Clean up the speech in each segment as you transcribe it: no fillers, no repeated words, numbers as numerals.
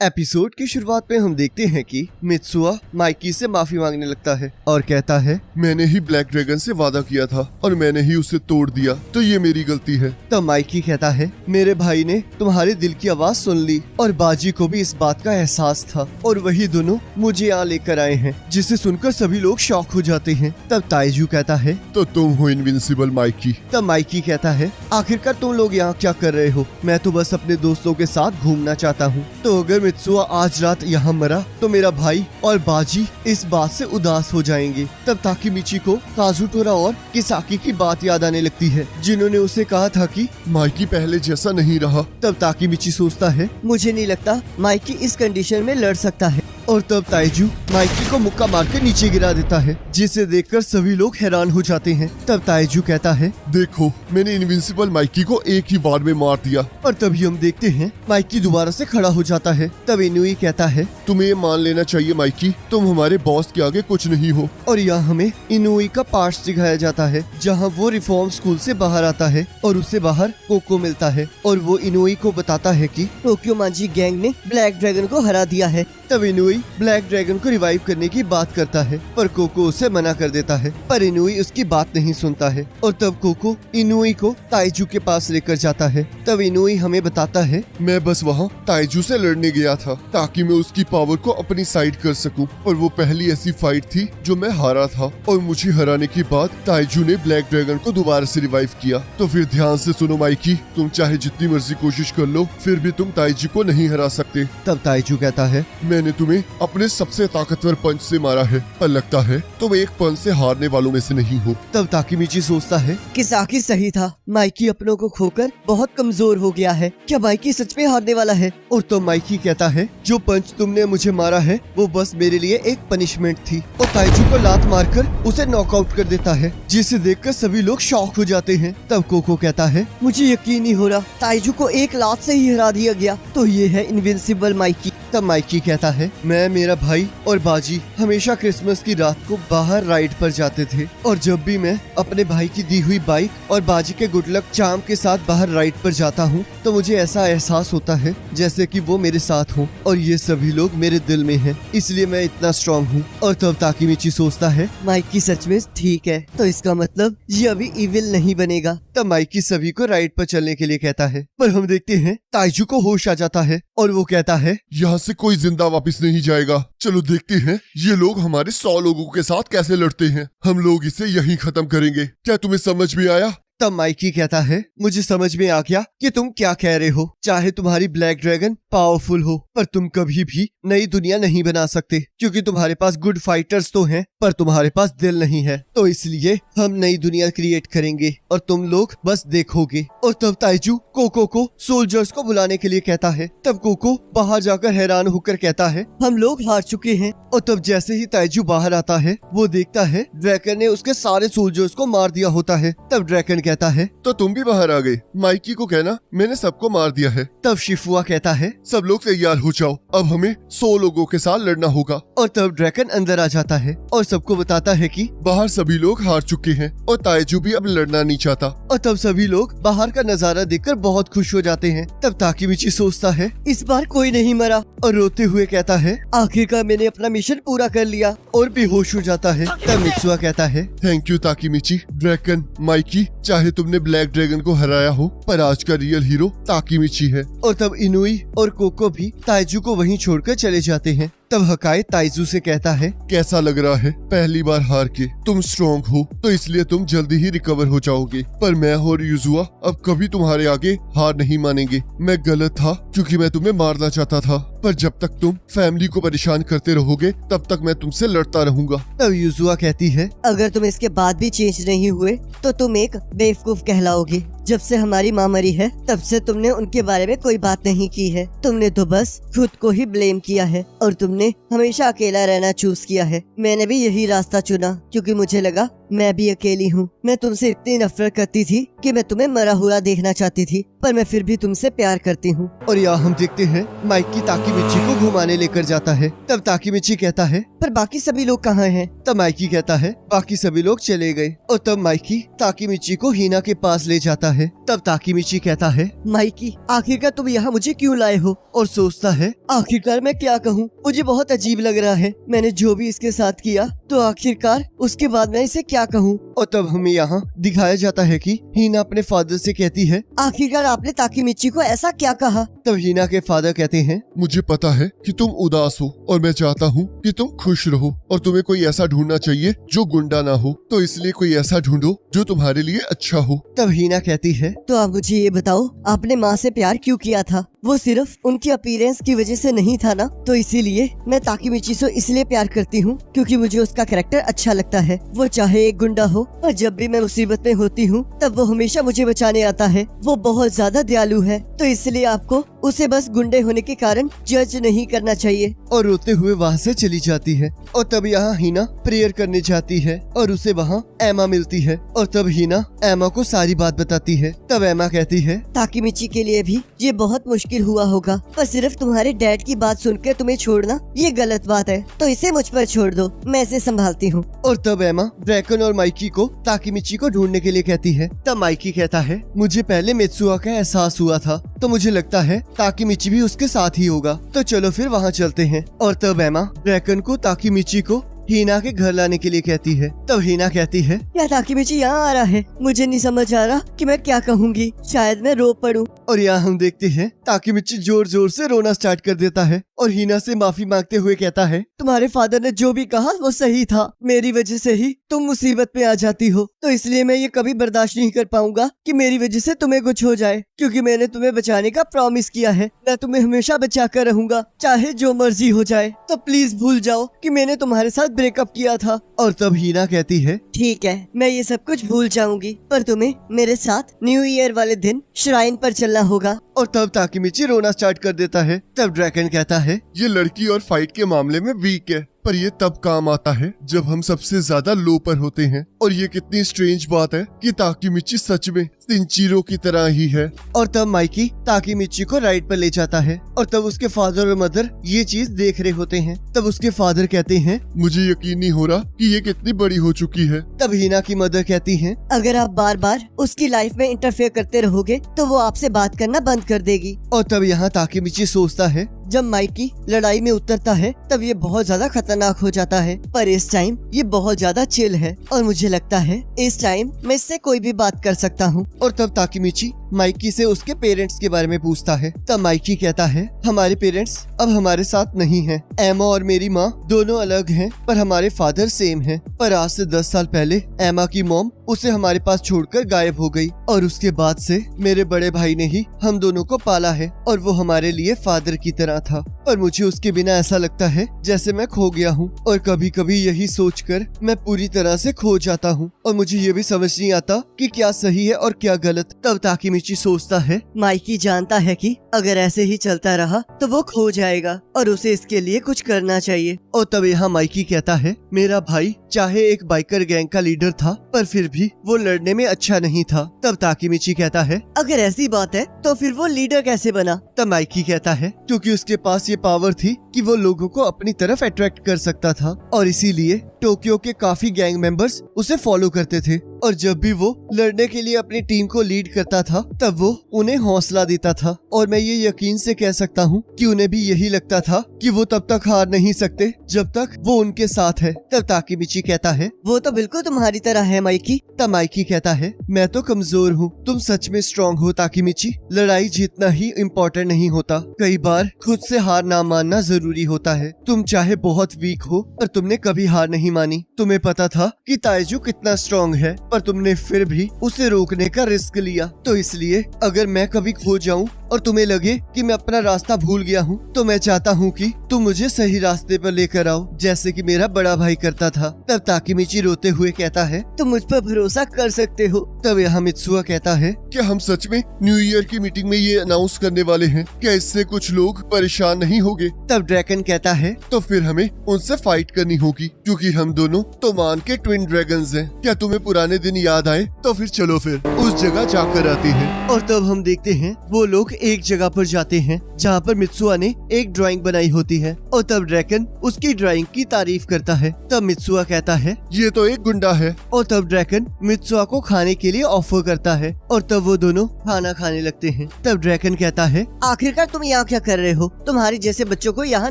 Episode की शुरुआत में हम देखते हैं कि मित्सुआ माइकी से माफी मांगने लगता है और कहता है, मैंने ही ब्लैक ड्रैगन से वादा किया था और मैंने ही उसे तोड़ दिया, तो ये मेरी गलती है। तब माइकी कहता है, मेरे भाई ने तुम्हारे दिल की आवाज सुन ली और बाजी को भी इस बात का एहसास था और वही दोनों मुझे यहाँ लेकर आए हैं, जिसे सुनकर सभी लोग शॉक हो जाते हैं। तब ताइजू कहता है, तो तुम हो इनविंसिबल माइकी। तब माइकी कहता है, आखिरकार तुम लोग यहाँ क्या कर रहे हो? मैं तो बस अपने दोस्तों के साथ घूमना चाहता हूँ। तो अगर मित्सुआ आज रात यहाँ मरा तो मेरा भाई और बाजी इस बात से उदास हो जाएंगे। तब ताकीमिची को काजुटोरा और किसाकी की बात याद आने लगती है, जिन्होंने उसे कहा था कि माइकी पहले जैसा नहीं रहा। तब ताकीमिची सोचता है, मुझे नहीं लगता माइकी इस कंडीशन में लड़ सकता है। और तब ताइजू माइकी को मुक्का मारकर नीचे गिरा देता है, जिसे देखकर सभी लोग हैरान हो जाते हैं। तब ताइजू कहता है, देखो मैंने इनविंसिबल माइकी को एक ही बार में मार दिया। और तभी हम देखते हैं माइकी दोबारा से खड़ा हो जाता है। तब इनुई कहता है, तुम्हें ये मान लेना चाहिए माइकी, तुम हमारे बॉस के आगे कुछ नहीं हो। और यहाँ हमें इनुई का पार्ट्स दिखाया जाता है, जहाँ वो रिफॉर्म स्कूल से बाहर आता है और उसे बाहर कोको मिलता है और वो इनुई को बताता है कि टोक्यो मांजी गैंग ने ब्लैक ड्रैगन को हरा दिया है। तब इनुई ब्लैक ड्रैगन को रिवाइव करने की बात करता है, पर कोको उसे मना कर देता है, पर इनुई उसकी बात नहीं सुनता है। और तब कोको इनुई को ताइजू के पास लेकर जाता है। तब इनुई हमें बताता है, मैं बस वहाँ ताइजू से लड़ने गया था ताकि मैं उसकी पावर को अपनी साइड कर सकूं, और वो पहली ऐसी फाइट थी जो मैं हारा था। और मुझे हराने के बाद ताइजू ने ब्लैक ड्रैगन को दोबारा से रिवाइव किया। तो फिर ध्यान से सुनो माइकी, तुम चाहे जितनी मर्जी कोशिश कर लो, फिर भी तुम ताइजू को नहीं हरा सकते। तब ताइजू कहता है, मैंने तुम्हें अपने सबसे ताकतवर पंच से मारा है, पर लगता है तुम एक पंच से हारने वालों में से नहीं हो। तब ताकीमिची सोचता है, किसाकी सही था, माइकी अपनों को खोकर बहुत कमजोर हो गया है। क्या माइकी सच में हारने वाला है? और तो माइकी कहता है, जो पंच तुमने मुझे मारा है वो बस मेरे लिए एक पनिशमेंट थी। और ताइजू को लात मारकर उसे नॉकआउट कर देता है, जिसे देखकर सभी लोग शॉक हो जाते हैं। तब कोको कहता है, मुझे यकीन नहीं हो रहा, ताइजू को एक लात से ही हरा दिया गया, तो ये है इनविंसिबल माइकी। तब माइकी कहता है, मैं, मेरा भाई और बाजी हमेशा क्रिसमस की रात को बाहर राइड पर जाते थे, और जब भी मैं अपने भाई की दी हुई बाइक और बाजी के गुड लक चार्म के साथ बाहर राइड पर जाता हूँ तो मुझे ऐसा एहसास होता है जैसे कि वो मेरे साथ हो और ये सभी लोग मेरे दिल में हैं, इसलिए मैं इतना स्ट्रॉन्ग हूँ। और तब ताकीमिची सोचता है, माइकी सच में ठीक है, तो इसका मतलब ये अभी इविल नहीं बनेगा। तब माइकी सभी को राइड पर चलने के लिए कहता है, पर हम देखते हैं ताइजू को होश आ जाता है और वो कहता है, यहाँ से कोई जिंदा वापस नहीं जाएगा। चलो देखते हैं ये लोग हमारे 100 लोगों के साथ कैसे लड़ते हैं। हम लोग इसे यहीं खत्म करेंगे। क्या तुम्हें समझ में आया? तब माइकी कहता है, मुझे समझ में आ गया कि तुम क्या कह रहे हो। चाहे तुम्हारी ब्लैक ड्रैगन पावरफुल हो, पर तुम कभी भी नई दुनिया नहीं बना सकते, क्योंकि तुम्हारे पास गुड फाइटर्स तो हैं, पर तुम्हारे पास दिल नहीं है। तो इसलिए हम नई दुनिया क्रिएट करेंगे और तुम लोग बस देखोगे। और तब ताइजू कोको को सोल्जर्स को बुलाने के लिए कहता है। तब कोको बाहर जाकर हैरान होकर कहता है, हम लोग हार चुके हैं। और तब जैसे ही ताइजू बाहर आता है, वो देखता है ड्रैगन ने उसके सारे सोल्जर्स को मार दिया होता है। तब ड्रैगन कहता है, तो तुम भी बाहर आ गए। माइकी को कहना मैंने सबको मार दिया है। तब शिफुआ कहता है, सब लोग तैयार हो जाओ, अब हमें 100 लोगों के साथ लड़ना होगा। और तब ड्रैगन अंदर आ जाता है और सबको बताता है कि बाहर सभी लोग हार चुके हैं और ताइजू भी अब लड़ना नहीं चाहता। और तब सभी लोग बाहर का नजारा देखकर बहुत खुश हो जाते हैं। तब ताकीमिची सोचता है, इस बार कोई नहीं मरा, और रोते हुए कहता है, आखिरकार मैंने अपना मिशन पूरा कर लिया, और बेहोश हो जाता है। तब मित्सुआ कहता है, थैंक यू ताकीमिची। ड्रैगन, माइकी, चाहे तुमने ब्लैक ड्रैगन को हराया हो, पर आज का रियल हीरो ताकीमिची है। और तब इनुई और कोको भी ताइजू को वहीं छोड़कर चले जाते हैं। तब हकाई ताइजू से कहता है, कैसा लग रहा है पहली बार हार के? तुम स्ट्रॉन्ग हो तो इसलिए तुम जल्दी ही रिकवर हो जाओगे, पर मैं और युजुआ अब कभी तुम्हारे आगे हार नहीं मानेंगे। मैं गलत था क्योंकि मैं तुम्हें मारना चाहता था, पर जब तक तुम फैमिली को परेशान करते रहोगे तब तक मैं तुमसे लड़ता रहूंगा। तब युजुआ कहती है, अगर तुम इसके बाद भी चेंज नहीं हुए तो तुम एक बेवकूफ कहलाओगे। जब से हमारी माँ मरी है तब से तुमने उनके बारे में कोई बात नहीं की है। तुमने तो बस खुद को ही ब्लेम किया है और तुमने हमेशा अकेला रहना चूज किया है। मैंने भी यही रास्ता चुना क्योंकि मुझे लगा मैं भी अकेली हूँ। मैं तुमसे इतनी नफरत करती थी कि मैं तुम्हें मरा हुआ देखना चाहती थी, पर मैं फिर भी तुमसे प्यार करती हूँ। और यहाँ हम देखते हैं माइकी ताकीमिची को घुमाने लेकर जाता है। तब ताकीमिची कहता है, पर बाकी सभी लोग कहाँ हैं? तब माइकी कहता है, बाकी सभी लोग चले गए। और तब माइकी ताकीमिची को हीना के पास ले जाता है। तब ताकीमिची कहता है, माइकी आखिरकार तुम यहाँ मुझे क्यों लाए हो? और सोचता है, आखिरकार मैं क्या कहूँ, मुझे बहुत अजीब लग रहा है। मैंने जो भी इसके साथ किया तो आखिरकार उसके बाद मैं इसे क्या कहूँ? और तब हमें यहाँ दिखाया जाता है कि हीना अपने फादर से कहती है, आखिरकार आपने ताकीमिची को ऐसा क्या कहा? तब हीना के फादर कहते हैं, मुझे पता है कि तुम उदास हो और मैं चाहता हूँ कि तुम खुश रहो, और तुम्हें कोई ऐसा ढूंढना चाहिए जो गुंडा ना हो, तो इसलिए कोई ऐसा ढूंढो जो तुम्हारे लिए अच्छा हो। तब हीना कहती है, तो आप मुझे ये बताओ, आपने माँ से प्यार क्यों किया था? वो सिर्फ उनकी अपीयरेंस की वजह से नहीं था ना? तो इसीलिए मैं ताकीमिची से इसलिए प्यार करती हूँ क्योंकि मुझे उसका कैरेक्टर अच्छा लगता है। वो चाहे एक गुंडा हो, और जब भी मैं मुसीबत में होती हूँ तब वो हमेशा मुझे बचाने आता है। वो बहुत ज्यादा दयालु है, तो इसलिए आपको उसे बस गुंडे होने के कारण जज नहीं करना चाहिए। और रोते हुए वहाँ से चली जाती है। और तब यहाँ हीना प्रेयर करने जाती है और उसे वहाँ एमा मिलती है। और तब हीना एमा को सारी बात बताती है। तब एमा कहती है, ताकीमिची के लिए भी ये बहुत मुश्किल हुआ होगा, पर सिर्फ तुम्हारे डैड की बात सुनकर तुम्हें छोड़ना ये गलत बात है, तो इसे मुझ पर छोड़ दो, मैं इसे संभालती हूँ। और तब एमा ड्रैकन और माइकी को ताकीमिची को ढूंढने के लिए कहती है। तब माइकी कहता है, मुझे पहले मित्सुआ का एहसास हुआ था, तो मुझे लगता है ताकीमिची भी उसके साथ ही होगा, तो चलो फिर वहाँ चलते हैं। और तब एमा ड्रैकन को ताकीमिची को हीना के घर लाने के लिए कहती है। तब हीना कहती है, या ताकीमिची यहाँ आ रहा है, मुझे नहीं समझ आ रहा कि मैं क्या कहूँगी, शायद मैं रो पड़ूं। और यहाँ हम देखते हैं ताकीमिची जोर जोर से रोना स्टार्ट कर देता है और हीना से माफी मांगते हुए कहता है, तुम्हारे फादर ने जो भी कहा वो सही था, मेरी वजह से ही तुम मुसीबत में आ जाती हो, तो इसलिए मैं ये कभी बर्दाश्त नहीं कर पाऊंगा कि मेरी वजह से तुम्हें कुछ हो जाए, क्योंकि मैंने तुम्हें बचाने का प्रॉमिस किया है। मैं तुम्हें हमेशा बचा कर रहूंगा, चाहे जो मर्जी हो जाए, तो प्लीज भूल जाओ कि मैंने तुम्हारे साथ ब्रेकअप किया था। और तब हीना कहती है, ठीक है, मैं ये सब कुछ भूल जाऊंगी, पर तुम्हें मेरे साथ न्यू ईयर वाले दिन श्राइन पर चलना होगा। और तब ताकीमिची रोना स्टार्ट कर देता है। तब ड्रैकन कहता है, ये लड़की और फाइट के मामले में वीक है, पर ये तब काम आता है जब हम सबसे ज्यादा लो पर होते हैं। और ये कितनी स्ट्रेंज बात है कि ताकीमिची सच में सिंचीरो की तरह ही है। और तब माइकी ताकीमिची को राइड पर ले जाता है और तब उसके फादर और मदर ये चीज देख रहे होते हैं। तब उसके फादर कहते हैं, मुझे यकीन नहीं हो रहा कि ये कितनी बड़ी हो चुकी है। तब हीना की मदर कहती हैं, अगर आप बार बार उसकी लाइफ में इंटरफेयर करते रहोगे तो वो आपसे बात करना बंद कर देगी। और तब यहाँ ताकीमिची सोचता है, जब माइकी लड़ाई में उतरता है तब ये बहुत ज्यादा खतरनाक हो जाता है, पर इस टाइम ये बहुत ज्यादा चिल है और मुझे लगता है इस टाइम मैं इससे कोई भी बात कर सकता हूँ। और तब ताकीमिची माइकी से उसके पेरेंट्स के बारे में पूछता है। तब माइकी कहता है, हमारे पेरेंट्स अब हमारे साथ नहीं हैं। एमा और मेरी माँ दोनों अलग हैं, पर हमारे फादर सेम हैं। पर आज से 10 साल पहले एमा की मॉम उसे हमारे पास छोड़कर गायब हो गई और उसके बाद से मेरे बड़े भाई ने ही हम दोनों को पाला है और वो हमारे लिए फादर की तरह था। और मुझे उसके बिना ऐसा लगता है जैसे मैं खो गया हूँ और कभी कभी यही सोचकर मैं पूरी तरह से खो जाता हूँ और मुझे ये भी समझ नहीं आता कि क्या सही है और क्या गलत। तब ताकीमिची सोचता है, माइकी जानता है कि अगर ऐसे ही चलता रहा तो वो खो जाएगा और उसे इसके लिए कुछ करना चाहिए। और तब यहाँ माइकी कहता है, मेरा भाई चाहे एक बाइकर गैंग का लीडर था पर फिर भी वो लड़ने में अच्छा नहीं था। तब ताकीमिची कहता है, अगर ऐसी बात है तो फिर वो लीडर कैसे बना? तब माइकी कहता है, क्योंकि उसके पास ये पावर थी कि वो लोगों को अपनी तरफ अट्रैक्ट कर सकता था और इसीलिए टोक्यो के काफी गैंग मेंबर्स उसे फॉलो करते थे और जब भी वो लड़ने के लिए अपनी टीम को लीड करता था तब वो उन्हें हौसला देता था। और मैं ये यकीन से कह सकता हूँ कि उन्हें भी यही लगता था कि वो तब तक हार नहीं सकते जब तक वो उनके साथ है। तब ताकीमिची कहता है, वो तो बिल्कुल तुम्हारी तरह है माइकी। तब माइकी कहता है, मैं तो कमजोर हूँ, तुम सच में स्ट्रॉन्ग हो ताकीमिची। लड़ाई जीतना ही इम्पोर्टेंट नहीं होता, कई बार खुद से हार ना मानना जरूरी होता है। तुम चाहे बहुत वीक हो पर तुमने कभी हार नहीं मानी। तुम्हें पता था कि ताइजू कितना स्ट्रॉन्ग है पर तुमने फिर भी उसे रोकने का रिस्क लिया। तो इसलिए अगर मैं कभी खो जाऊं और तुम्हें लगे कि मैं अपना रास्ता भूल गया हूँ, तो मैं चाहता हूँ कि तुम मुझे सही रास्ते पर लेकर आओ, जैसे कि मेरा बड़ा भाई करता था। तब ताकेमिची रोते हुए कहता है, तुम मुझ पर भरोसा कर सकते हो। तब यहाँ मित्सुआ कहता है, क्या हम सच में न्यू ईयर की मीटिंग में ये अनाउंस करने वाले हैं? क्या इससे कुछ लोग परेशान नहीं होंगे? तब ड्रैगन कहता है, तो फिर हमें उनसे फाइट करनी होगी, क्योंकि हम दोनों तो मान के ट्विन ड्रैगन्स हैं। क्या तुम्हें पुराने दिन याद आए? तो फिर चलो फिर उस जगह जाकर आते हैं। और तब हम देखते हैं वो लोग एक जगह पर जाते हैं जहाँ पर मित्सुआ ने एक ड्राइंग बनाई होती है, और तब ड्रैगन उसकी ड्राइंग की तारीफ करता है। तब मित्सुआ कहता है, ये तो एक गुंडा है। और तब ड्रैगन मित्सुआ को खाने के लिए ऑफर करता है, और तब वो दोनों खाना खाने लगते हैं। तब ड्रैगन कहता है, आखिरकार तुम यहाँ क्या कर रहे हो? तुम्हारी जैसे बच्चों को यहाँ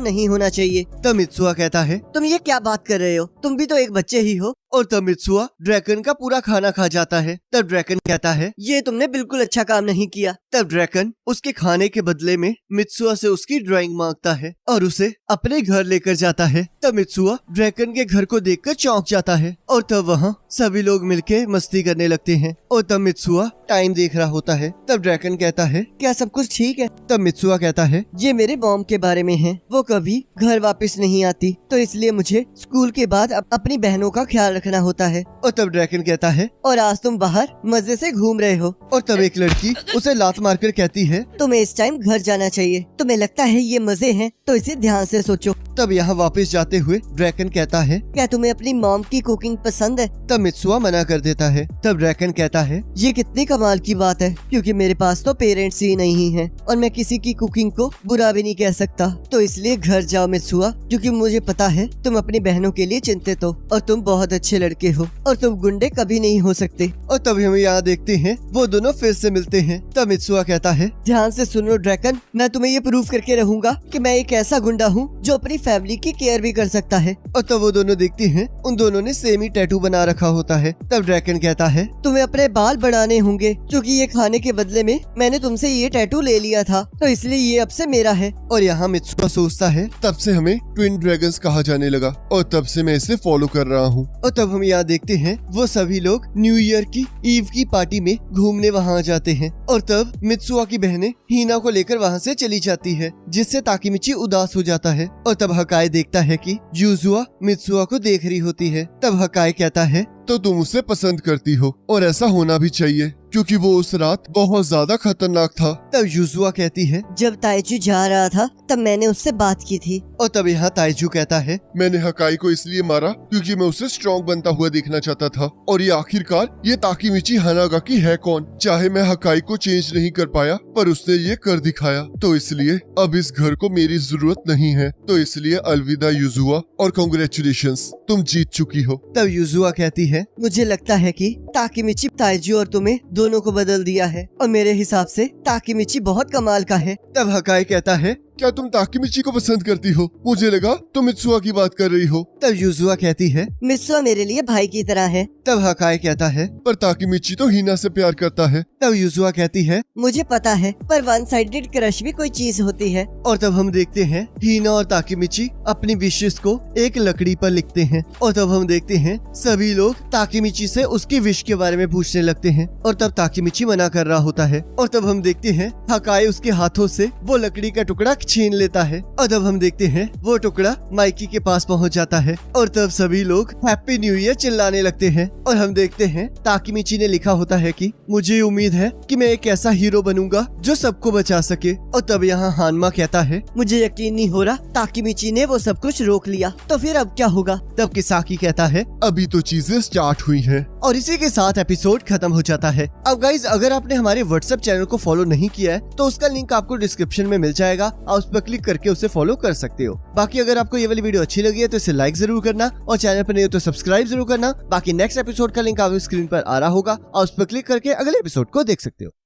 नहीं होना चाहिए। तब मित्सुआ कहता है, तुम ये क्या बात कर रहे हो? तुम भी तो एक बच्चे ही हो। और तब मित्सुआ ड्रैगन का पूरा खाना खा जाता है। तब ड्रैगन कहता है, ये तुमने बिल्कुल अच्छा काम नहीं किया। तब ड्रैगन उसके खाने के बदले में मित्सुआ से उसकी ड्राइंग मांगता है और उसे अपने घर लेकर जाता है। तब मित्सुआ ड्रैगन के घर को देखकर चौंक जाता है, और तब वहाँ सभी लोग मिलके मस्ती करने लगते हैं। और तब मित्सुआ टाइम देख रहा होता है। तब ड्रैगन कहता है, क्या सब कुछ ठीक है? तब मित्सुआ कहता है, ये मेरे मॉम के बारे में है। वो कभी घर वापस नहीं आती, तो इसलिए मुझे स्कूल के बाद अपनी बहनों का ख्याल रखना होता है। और तब ड्रैगन कहता है, और आज तुम बाहर मजे से घूम रहे हो। और तब एक लड़की उसे लात मारकर कहती है, तुम्हें इस टाइम घर जाना चाहिए। तुम्हें लगता है ये मजे हैं, तो इसे ध्यान से सोचो। तब यहाँ वापस जाते हुए ड्रैगन कहता है, क्या तुम्हें अपनी मॉम की कुकिंग पसंद है? तब मित्सुआ मना कर देता है। तब ड्रैगन कहता है, ये कितनी कमाल की बात है, क्योंकि मेरे पास तो पेरेंट्स ही नहीं हैं, और मैं किसी की कुकिंग को बुरा भी नहीं कह सकता। तो इसलिए घर जाओ मित्सुआ, क्योंकि मुझे पता है तुम अपनी बहनों के लिए चिंतित हो, और तुम बहुत अच्छे लड़के हो, और तुम गुंडे कभी नहीं हो सकते। और तभी हम यहाँ देखते हैं वो दोनों फिर से मिलते हैं। तब मित्सुआ कहता है, ध्यान से सुनो ड्रैगन, मैं तुम्हें ये प्रूव करके रहूंगा कि मैं एक ऐसा गुंडा हूँ जो अपनी फैमिली की केयर भी कर सकता है। और तब वो दोनों देखते हैं उन दोनों ने सेम ही टैटू बना रखा होता है। तब ड्रैगन कहता है, तुम्हें अपने बाल बढ़ाने होंगे, क्योंकि ये खाने के बदले में मैंने तुमसे ये टैटू ले लिया था, तो इसलिए ये अब से मेरा है। और यहाँ मित्सुआ सोचता है, तब से हमें ट्विन ड्रैगन्स कहा जाने लगा, और तब से मैं इसे फॉलो कर रहा हूँ। और तब हम यहाँ देखते हैं वो सभी लोग न्यू ईयर की ईव की पार्टी में घूमने वहाँ जाते हैं। और तब मित्सुआ की बहनें हीना को लेकर वहाँ से चली जाती है, जिससे ताकेमिची उदास हो जाता है। और तब हकाई देखता है कि युजुआ मित्सुआ को देख रही होती है। तब हकाई कहता है, तो तुम उसे पसंद करती हो, और ऐसा होना भी चाहिए, क्योंकि वो उस रात बहुत ज्यादा खतरनाक था। तब युजुआ कहती है, जब ताइजू जा रहा था तब मैंने उससे बात की थी। और तब यहाँ ताइजू कहता है, मैंने हकाई को इसलिए मारा क्योंकि मैं उसे स्ट्रॉन्ग बनता हुआ देखना चाहता था, और ये आखिरकार ये ताकेमिची हानागाकी है कौन? चाहे मैं हकाई को चेंज नहीं कर पाया, पर उसने ये कर दिखाया, तो इसलिए अब इस घर को मेरी जरूरत नहीं है। तो इसलिए अलविदा युजुआ, और कांग्रेचुलेशंस, तुम जीत चुकी हो। तब युजुआ कहती है, मुझे लगता है कि ताकेमिची ताइजू और तुम्हें दोनों को बदल दिया है, और मेरे हिसाब से ताकेमिची बहुत कमाल का है। तब हकाई कहता है, क्या तुम ताकेमिची को पसंद करती हो? मुझे लगा तुम मित्सुआ की बात कर रही हो। तब युजुआ कहती है, मित्सुआ मेरे लिए भाई की तरह है। तब हकाई कहता है, पर ताकेमिची तो हीना से प्यार करता है। तब युजुआ कहती है, मुझे पता है, पर वन साइडेड क्रश भी कोई चीज होती है। और तब हम देखते हैं हीना और ताकेमिची अपनी विशेष को एक लकड़ी पर लिखते हैं। और तब हम देखते हैं सभी लोग ताकेमिची से उसकी विश के बारे में पूछने लगते हैं, और तब ताकेमिची मना कर रहा होता है। और तब हम देखते हैं हकाई उसके हाथों से वो लकड़ी का टुकड़ा छीन लेता है, और तब हम देखते हैं वो टुकड़ा माइकी के पास पहुंच जाता है। और तब सभी लोग हैप्पी न्यू ईयर चिल्लाने लगते हैं। और हम देखते हैं ताकेमिची ने लिखा होता है कि मुझे उम्मीद है कि मैं एक ऐसा हीरो बनूंगा जो सबको बचा सके। और तब यहाँ हानमा कहता है, मुझे यकीन नहीं हो रहा ताकेमिची ने वो सब कुछ रोक लिया, तो फिर अब क्या होगा? तब किसाकी कहता है, अभी तो चीजें स्टार्ट हुई हैं। और इसी के साथ एपिसोड खत्म हो जाता है। अब गाइज, अगर आपने हमारे व्हाट्सएप चैनल को फॉलो नहीं किया है तो उसका लिंक आपको डिस्क्रिप्शन में मिल जाएगा, आप उस पर क्लिक करके उसे फॉलो कर सकते हो। बाकी अगर आपको ये वाली वीडियो अच्छी लगी है तो इसे लाइक जरूर करना, और चैनल पर नहीं हो तो सब्सक्राइब जरूर करना। बाकी नेक्स्ट एपिसोड का लिंक आपको स्क्रीन पर आ रहा होगा, और उस पर क्लिक करके अगले एपिसोड को देख सकते हो।